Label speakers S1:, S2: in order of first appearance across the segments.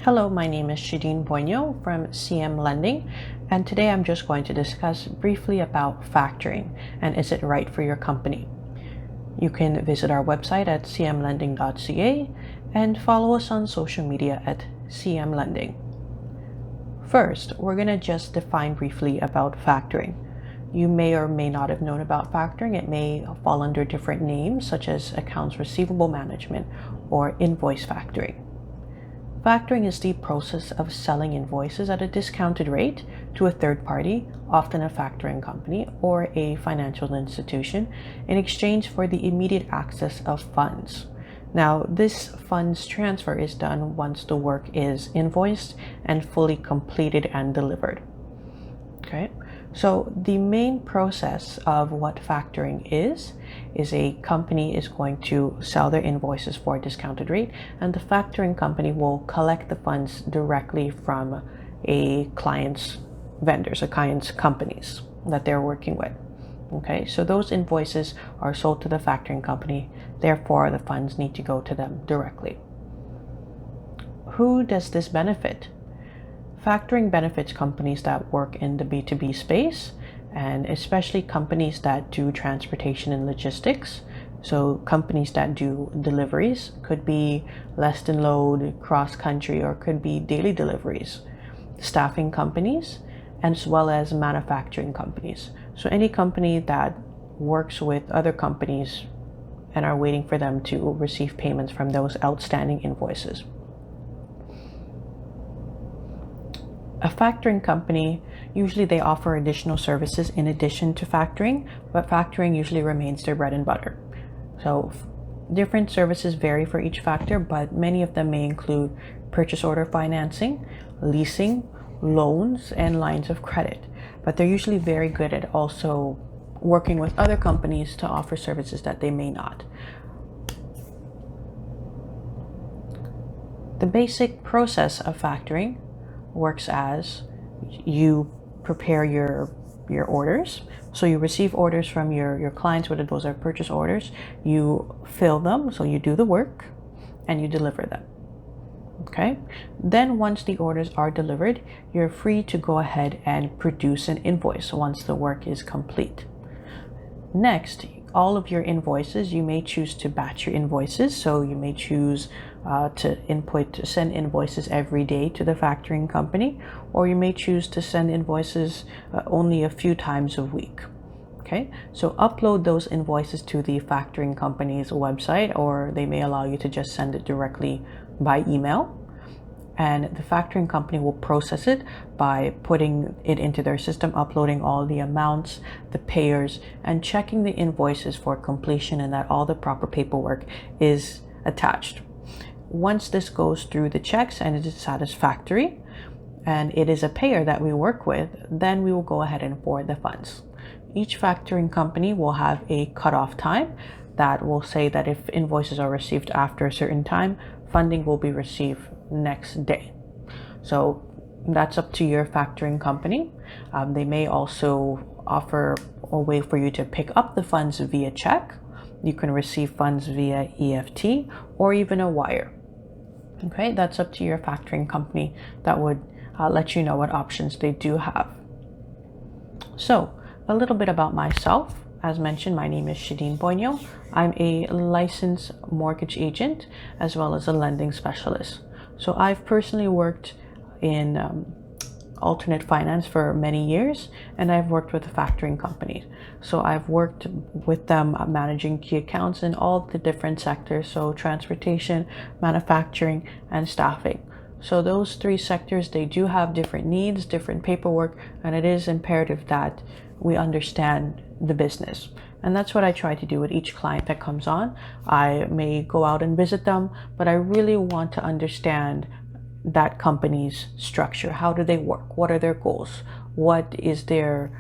S1: Hello, my name is Shadeen Boino from CM Lending, and today I'm just going to discuss briefly about factoring and is it right for your company. You can visit our website at cmlending.ca and follow us on social media at CM Lending. First, we're going to just define briefly about factoring. You may or may not have known about factoring. It may fall under different names such as accounts receivable management or invoice factoring. Factoring is the process of selling invoices at a discounted rate to a third party, often a factoring company or a financial institution, in exchange for the immediate access of funds. Now, this funds transfer is done once the work is invoiced and fully completed and delivered. Okay, so the main process of what factoring is a company is going to sell their invoices for a discounted rate, and the factoring company will collect the funds directly from a client's vendors, a client's companies that they're working with. Okay, so those invoices are sold to the factoring company, therefore the funds need to go to them directly. Who does this benefit? Factoring benefits companies that work in the B2B space, and especially companies that do transportation and logistics. So companies that do deliveries, could be less than load, cross country, or could be daily deliveries. Staffing companies, as well as manufacturing companies. So any company that works with other companies and are waiting for them to receive payments from those outstanding invoices. A factoring company, usually they offer additional services in addition to factoring, but factoring usually remains their bread and butter. So different services vary for each factor, but many of them may include purchase order financing, leasing, loans, and lines of credit. But they're usually very good at also working with other companies to offer services that they may not. The basic process of factoring works as you prepare your orders. So you receive orders from your clients, whether those are purchase orders, you fill them, so you do the work and you deliver them. Okay, then once the orders are delivered, you're free to go ahead and produce an invoice once the work is complete. Next, all of your invoices, you may choose to batch your invoices. So you may choose to send invoices every day to the factoring company, or you may choose to send invoices only a few times a week. Okay, so upload those invoices to the factoring company's website, or they may allow you to just send it directly by email. And the factoring company will process it by putting it into their system, uploading all the amounts, the payers, and checking the invoices for completion and that all the proper paperwork is attached. Once this goes through the checks and it is satisfactory, and it is a payer that we work with, then we will go ahead and forward the funds. Each factoring company will have a cutoff time that will say that if invoices are received after a certain time, funding will be received next day. So that's up to your factoring company. They may also offer a way for you to pick up the funds via check. You can receive funds via EFT or even a wire. Okay, that's up to your factoring company. That would let you know what options they do have. So a little bit about myself. As mentioned, my name is Shadeen Boino. I'm a licensed mortgage agent as well as a lending specialist. So I've personally worked in alternate finance for many years, and I've worked with a factoring company. So I've worked with them managing key accounts in all the different sectors, so transportation, manufacturing, and staffing. So those three sectors, they do have different needs, different paperwork, and it is imperative that we understand the business. And that's what I try to do with each client that comes on. I may go out and visit them, but I really want to understand that company's structure. How do they work? What are their goals? What is their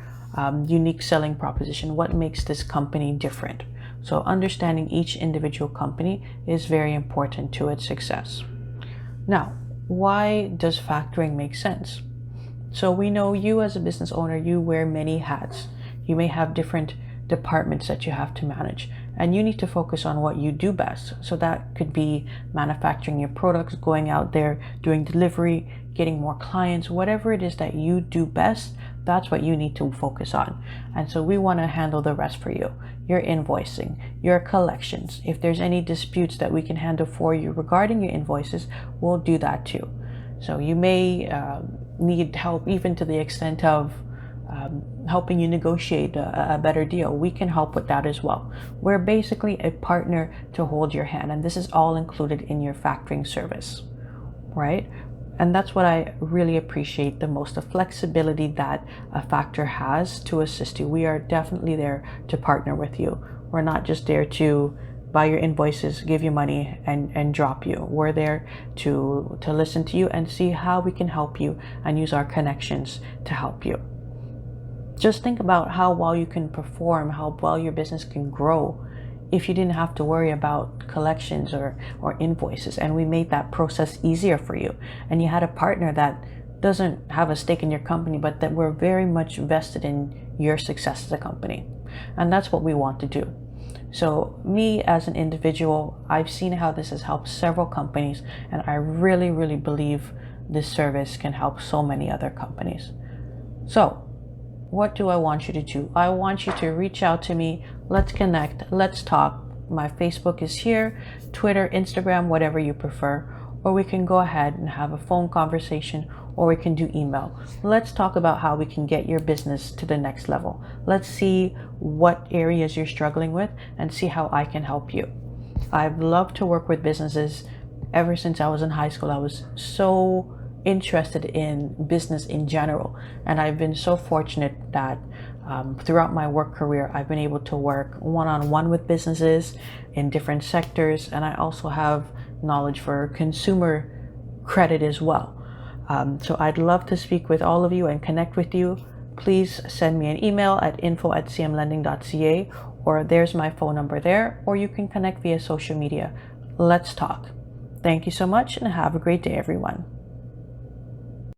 S1: unique selling proposition? What makes this company different? So understanding each individual company is very important to its success. Now, why does factoring make sense? So we know you as a business owner, you wear many hats. You may have different departments that you have to manage. and you need to focus on what you do best. So that could be manufacturing your products, going out there, doing delivery, getting more clients, whatever it is that you do best, that's what you need to focus on. And so we want to handle the rest for you. Your invoicing, your collections. If there's any disputes that we can handle for you regarding your invoices, we'll do that too. So you may need help even to the extent of helping you negotiate a better deal. We can help with that as well. We're basically a partner to hold your hand, and this is all included in your factoring service, right? And that's what I really appreciate the most, the flexibility that a factor has to assist you. We are definitely there to partner with you. We're not just there to buy your invoices, give you money, and drop you. We're there to listen to you and see how we can help you and use our connections to help you. Just think about how well you can perform, how well your business can grow if you didn't have to worry about collections or invoices, and we made that process easier for you, and you had a partner that doesn't have a stake in your company, but that we're very much vested in your success as a company. And that's what we want to do. So me as an individual, I've seen how this has helped several companies, and I really, really believe this service can help so many other companies. So what do I want you to do? I want you to reach out to me. Let's connect. Let's talk. My Facebook is here, Twitter, Instagram, whatever you prefer. Or we can go ahead and have a phone conversation, or we can do email. Let's talk about how we can get your business to the next level. Let's see what areas you're struggling with and see how I can help you. I've loved to work with businesses ever since I was in high school. I was so interested in business in general, and I've been so fortunate that throughout my work career I've been able to work one-on-one with businesses in different sectors, and I also have knowledge for consumer credit as well. So I'd love to speak with all of you and connect with you. Please send me an email at info@cmlending.ca, or there's my phone number there, or you can connect via social media. Let's talk. Thank you so much, and have a great day, everyone.